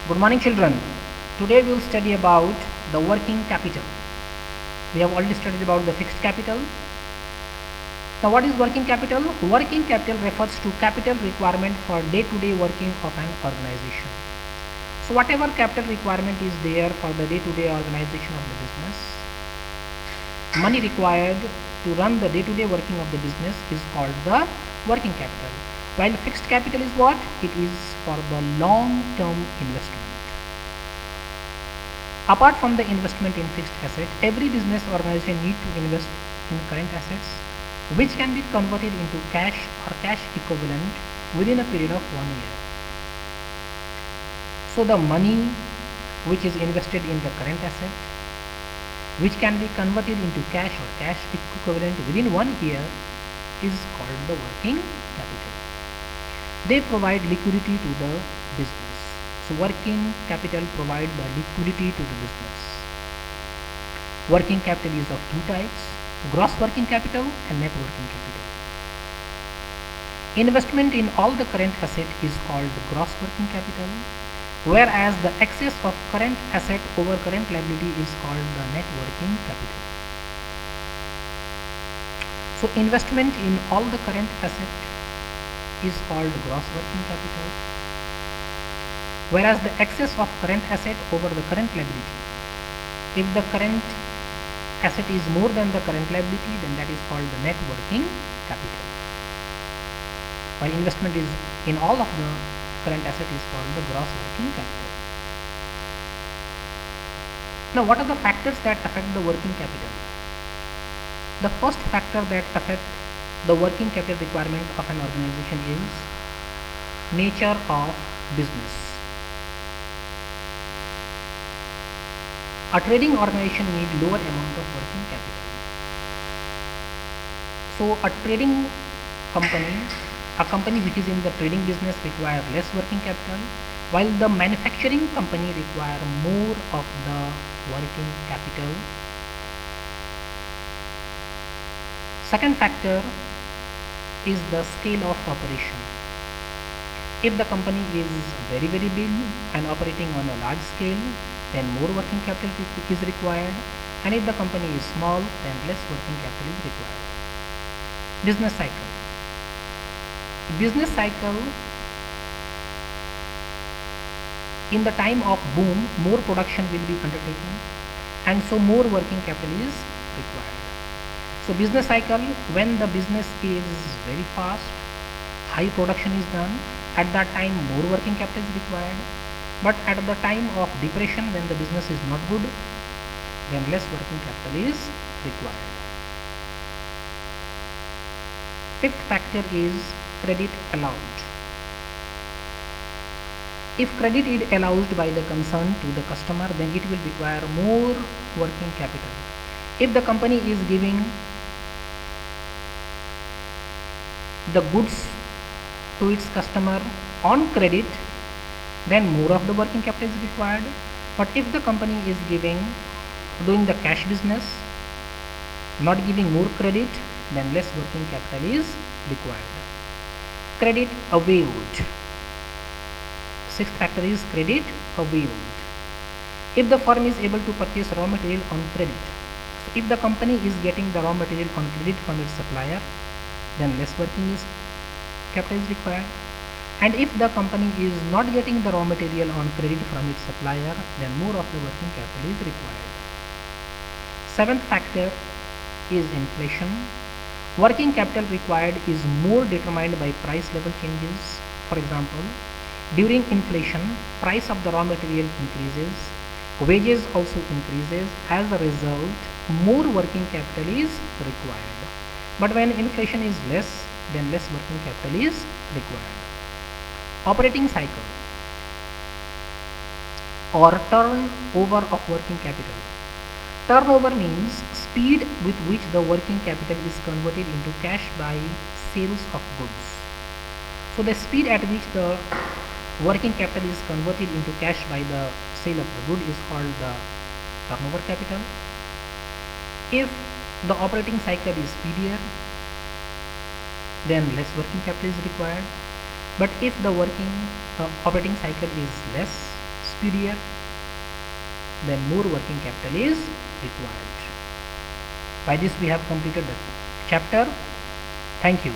Good morning, children. Today we will study about the working capital. We have already studied about the fixed capital. Now, what is working capital? Working capital refers to capital requirement for day-to-day working of an organization. So, whatever capital requirement is there for the day-to-day organization of the business, money required to run the day-to-day working of the business is called the working capital. While fixed capital is what? It is for the long-term investment. Apart from the investment in fixed asset, every business organization need to invest in current assets which can be converted into cash or cash equivalent within a period of 1 year. So the money which is invested in the current asset which can be converted into cash or cash equivalent within 1 year is called the working capital. They provide liquidity to the business. So working capital provide the liquidity to the business. Working capital is of two types: gross working capital and net working capital. Investment in all the current asset is called the gross working capital, whereas the excess of current asset over current liability is called the net working capital. So investment in all the current asset is called gross working capital, whereas the excess of current asset over the current liability, if the current asset is more than the current liability, then that is called the net working capital. While investment is in all of the current asset is called the gross working capital. Now, what are the factors that affect the working capital? The first factor that affect the working capital requirement of an organization is nature of business. A trading organization needs lower amount of working capital. So a trading company, a company which is in the trading business require less working capital, while the manufacturing company require more of the working capital. Second factor is the scale of operation. If the company is very big and operating on a large scale, then more working capital is required, and if the company is small, then less working capital is required. Business cycle. Business cycle, in the time of boom, more production will be undertaken, and so more working capital is required. So business cycle, when the business is very fast, high production is done, at that time more working capital is required. But at the time of depression, when the business is not good, then less working capital is required. Fifth factor is credit allowed. If credit is allowed by the concern to the customer, then it will require more working capital. If the company is giving the goods to its customer on credit, then more of the working capital is required. But if the company is doing the cash business, not giving more credit, then less working capital is required. Credit availed. Sixth factor is credit availed. If the firm is able to purchase raw material on credit, so if the company is getting the raw material on credit from its supplier, then less working capital is required. And if the company is not getting the raw material on credit from its supplier, then more of the working capital is required. Seventh factor is inflation. Working capital required is more determined by price level changes. For example, during inflation, price of the raw material increases, wages also increases. As a result, more working capital is required. But when inflation is less, then less working capital is required. Operating cycle or turnover of working capital. Turnover means speed with which the working capital is converted into cash by sales of goods. So the speed at which the working capital is converted into cash by the sale of the good is called the turnover capital. If the operating cycle is speedier, then less working capital is required. But if the operating cycle is less superior, then more working capital is required. By this we have completed the chapter. Thank you.